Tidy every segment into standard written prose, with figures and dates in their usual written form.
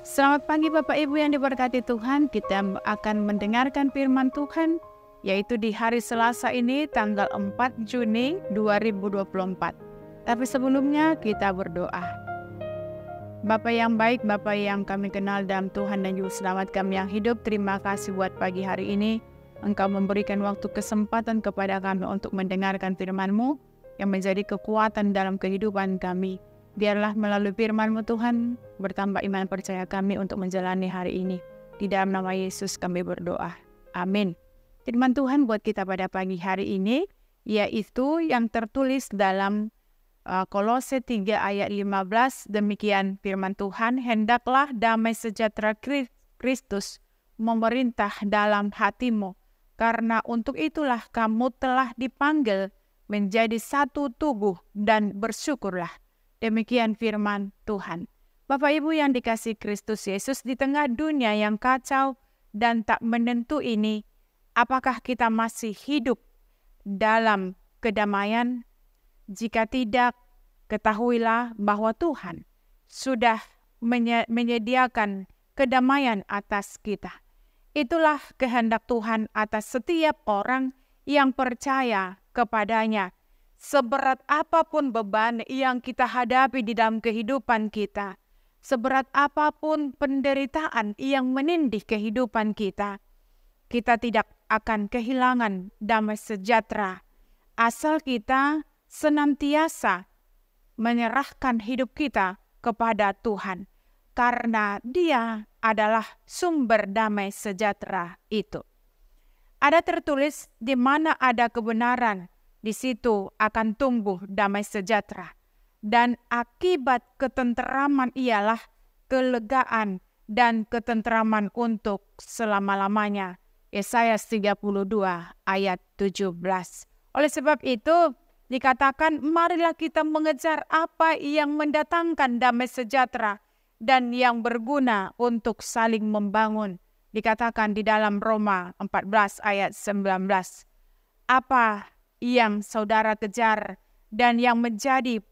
Selamat pagi Bapak Ibu yang diberkati Tuhan. Kita akan mendengarkan firman Tuhan yaitu di hari Selasa ini tanggal 4 Juni 2024. Tapi sebelumnya kita berdoa. Bapa yang baik, Bapa yang kami kenal dalam Tuhan dan Juru Selamat kami yang hidup, terima kasih buat pagi hari ini. Engkau memberikan waktu kesempatan kepada kami untuk mendengarkan firman-Mu yang menjadi kekuatan dalam kehidupan kami. Biarlah melalui firman-Mu Tuhan, bertambah iman percaya kami untuk menjalani hari ini. Di dalam nama Yesus kami berdoa. Amin. Firman Tuhan buat kita pada pagi hari ini, yaitu yang tertulis dalam Kolose 3 ayat 15. Demikian firman Tuhan, hendaklah damai sejahtera Kristus memerintah dalam hatimu, karena untuk itulah kamu telah dipanggil menjadi satu tubuh dan bersyukurlah. Demikian firman Tuhan. Bapak Ibu yang dikasihi Kristus Yesus, di tengah dunia yang kacau dan tak menentu ini, apakah kita masih hidup dalam kedamaian? Jika tidak, ketahuilah bahwa Tuhan sudah menyediakan kedamaian atas kita. Itulah kehendak Tuhan atas setiap orang yang percaya kepadanya. Seberat apapun beban yang kita hadapi di dalam kehidupan kita, seberat apapun penderitaan yang menindih kehidupan kita, kita tidak akan kehilangan damai sejahtera asal kita senantiasa menyerahkan hidup kita kepada Tuhan, karena Dia adalah sumber damai sejahtera itu. Ada tertulis, di mana ada kebenaran, di situ akan tumbuh damai sejahtera. Dan akibat ketenteraman ialah kelegaan dan ketenteraman untuk selama-lamanya. Yesaya 32 ayat 17. Oleh sebab itu, dikatakan, marilah kita mengejar apa yang mendatangkan damai sejahtera dan yang berguna untuk saling membangun. Dikatakan di dalam Roma 14 ayat 19. Apa yang saudara kejar dan yang menjadi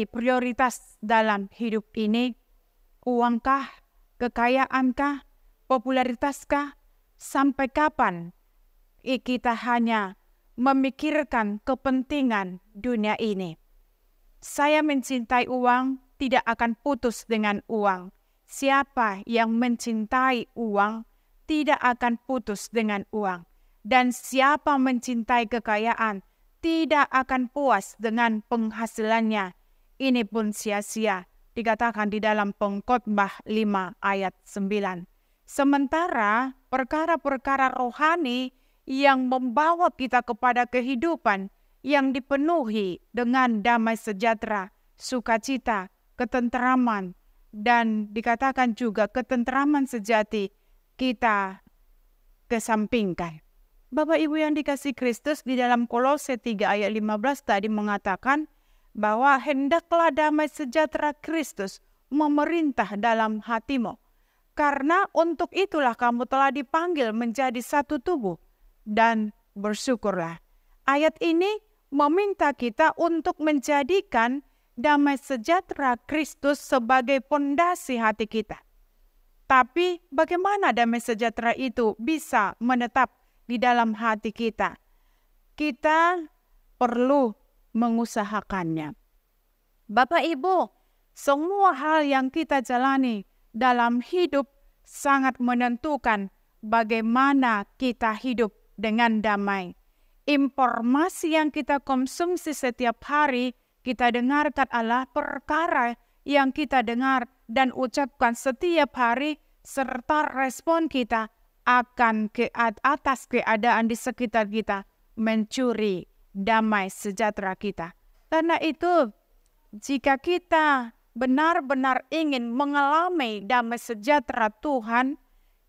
prioritas dalam hidup ini? Uangkah? Kekayaankah? Popularitaskah? Sampai kapan kita hanya memikirkan kepentingan dunia ini? Saya mencintai uang, tidak akan putus dengan uang. Siapa yang mencintai uang tidak akan putus dengan uang. Dan siapa mencintai kekayaan tidak akan puas dengan penghasilannya. Ini pun sia-sia, dikatakan di dalam Pengkhotbah 5 ayat 9. Sementara perkara-perkara rohani yang membawa kita kepada kehidupan yang dipenuhi dengan damai sejahtera, sukacita, ketenteraman, dan dikatakan juga ketenteraman sejati, kita kesampingkan. Bapak Ibu yang dikasihi Kristus, di dalam Kolose 3 ayat 15 tadi mengatakan bahwa hendaklah damai sejahtera Kristus memerintah dalam hatimu. Karena untuk itulah kamu telah dipanggil menjadi satu tubuh dan bersyukurlah. Ayat ini meminta kita untuk menjadikan damai sejahtera Kristus sebagai pondasi hati kita. Tapi bagaimana damai sejahtera itu bisa menetap di dalam hati kita? Kita perlu mengusahakannya. Bapak Ibu, semua hal yang kita jalani dalam hidup sangat menentukan bagaimana kita hidup dengan damai. Informasi yang kita konsumsi setiap hari, kita dengarkan adalah perkara yang kita dengar dan ucapkan setiap hari, serta respon kita akan ke atas keadaan di sekitar kita mencuri damai sejahtera kita. Karena itu, jika kita benar-benar ingin mengalami damai sejahtera Tuhan,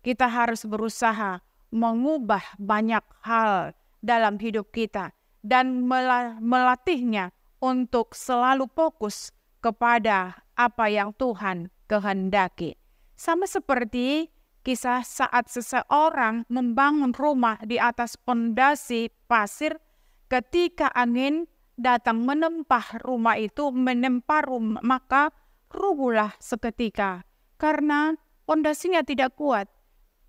kita harus berusaha mengubah banyak hal dalam hidup kita dan melatihnya untuk selalu fokus kepada apa yang Tuhan kehendaki. Sama seperti kisah saat seseorang membangun rumah di atas pondasi pasir, ketika angin datang menempa rumah itu, maka rubuhlah seketika karena pondasinya tidak kuat,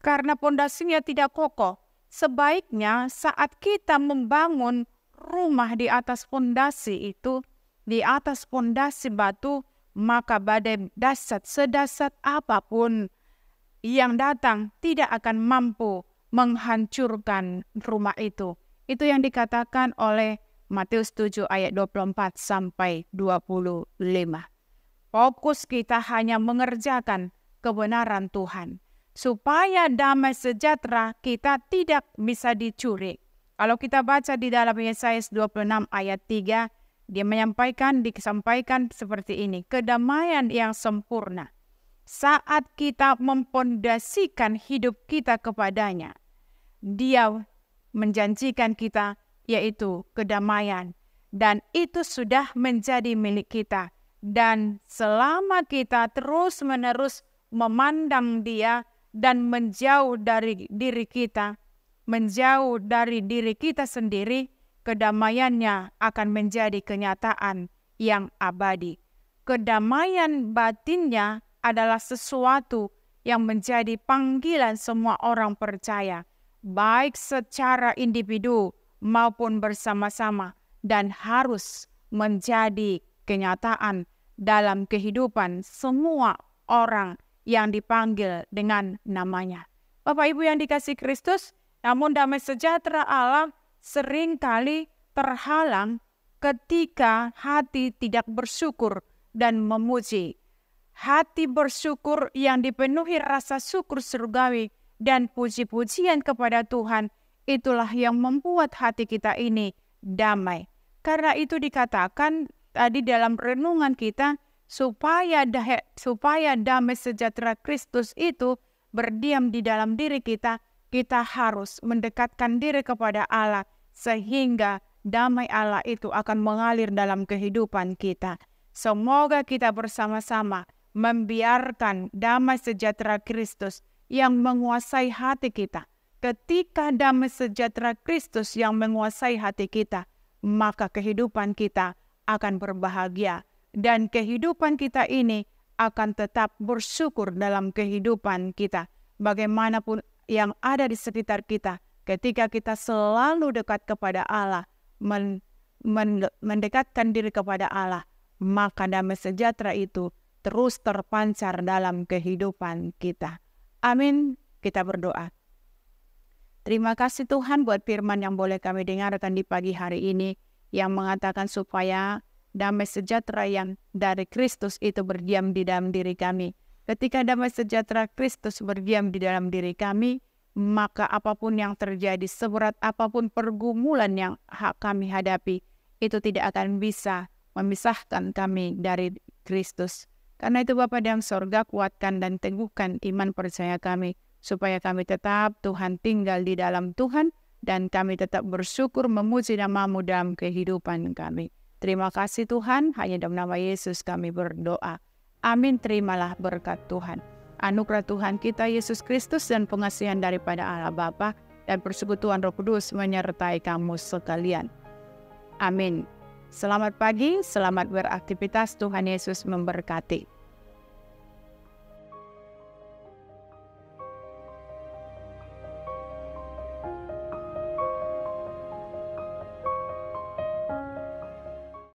karena pondasinya tidak kokoh. Sebaiknya saat kita membangun rumah di atas pondasi itu, di atas pondasi batu, maka badai dasar sedasar apapun yang datang tidak akan mampu menghancurkan rumah itu. Itu yang dikatakan oleh Matius 7 ayat 24 sampai 25. Fokus kita hanya mengerjakan kebenaran Tuhan, supaya damai sejahtera kita tidak bisa dicuri. Kalau kita baca di dalam Yesaya 26 ayat 3, dia disampaikan seperti ini, kedamaian yang sempurna. Saat kita mempondasikan hidup kita kepadanya, Dia menjanjikan kita yaitu kedamaian. Dan itu sudah menjadi milik kita. Dan selama kita terus-menerus memandang Dia dan menjauh dari diri kita, menjauh dari diri kita sendiri, kedamaiannya akan menjadi kenyataan yang abadi. Kedamaian batinnya adalah sesuatu yang menjadi panggilan semua orang percaya, baik secara individu maupun bersama-sama, dan harus menjadi kenyataan dalam kehidupan semua orang yang dipanggil dengan namanya. Bapak Ibu yang dikasihi Kristus, namun damai sejahtera Allah seringkali terhalang ketika hati tidak bersyukur dan memuji. Hati bersyukur yang dipenuhi rasa syukur surgawi dan puji-pujian kepada Tuhan, itulah yang membuat hati kita ini damai. Karena itu dikatakan tadi dalam renungan kita, supaya damai sejahtera Kristus itu berdiam di dalam diri kita, kita harus mendekatkan diri kepada Allah, sehingga damai Allah itu akan mengalir dalam kehidupan kita. Semoga kita bersama-sama membiarkan damai sejahtera Kristus yang menguasai hati kita. Ketika damai sejahtera Kristus yang menguasai hati kita, maka kehidupan kita akan berbahagia. Dan kehidupan kita ini akan tetap bersyukur dalam kehidupan kita. Bagaimanapun yang ada di sekitar kita, ketika kita selalu dekat kepada Allah, mendekatkan diri kepada Allah, maka damai sejahtera itu terus terpancar dalam kehidupan kita. Amin. Kita berdoa. Terima kasih Tuhan buat firman yang boleh kami dengarkan di pagi hari ini, yang mengatakan supaya damai sejahtera yang dari Kristus itu berdiam di dalam diri kami. Ketika damai sejahtera Kristus berdiam di dalam diri kami, maka apapun yang terjadi, seberat apapun pergumulan yang kami hadapi, itu tidak akan bisa memisahkan kami dari Kristus. Karena itu Bapa di dalam sorga, kuatkan dan teguhkan iman percaya kami, supaya kami tetap Tuhan tinggal di dalam Tuhan, dan kami tetap bersyukur memuji nama-Mu dalam kehidupan kami. Terima kasih Tuhan, hanya dalam nama Yesus kami berdoa. Amin. Terimalah berkat Tuhan. Anugerah Tuhan kita Yesus Kristus dan pengasihan daripada Allah Bapa dan persekutuan Roh Kudus menyertai kamu sekalian. Amin. Selamat pagi, selamat beraktivitas, Tuhan Yesus memberkati.